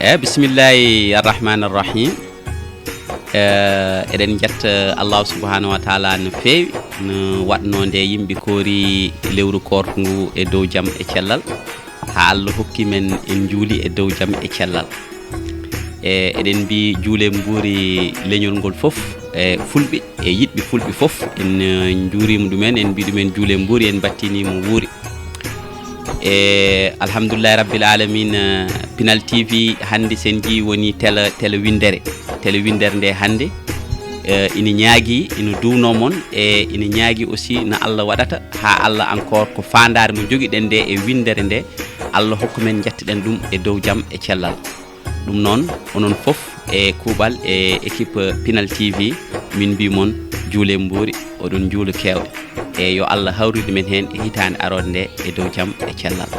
bisimillahi arrahmani arrahim. Eɗen jetta allahu subhanahu wa taala no feewi no waɗnode yimɓe koori lewru korko ngu e dow jaam e cellal ha Allah hokki men en juuli e dow jaam e cellal. Eɗen mbi juule mbuuri leñol ngol fof e fulɓe e yiɗɓe fulɓe fof en juurima ɗumen en mbi ɗumen juule mbuuri en battinimo wuuri. Alhamdulillahi rabbil alamin. Pinal TV hande sen ji woni télé Winndere. Télé Winndere nde hande ina ñaagui ina duwno mon e ina ñaagui aussi no Allah waɗata ha Allah encore ko fandare mo joguiɗen nde e Winndere nde Allah hokku men jetteɗen ɗum e dow jaam e cellal. ɗum noon onon fof e kuuɓal e équipe Pinal TV min mbimon juule mbuuri oɗon juulo kewɗe e yo Allah hawride men hen e hitande arode nde e dow jaam e cellal.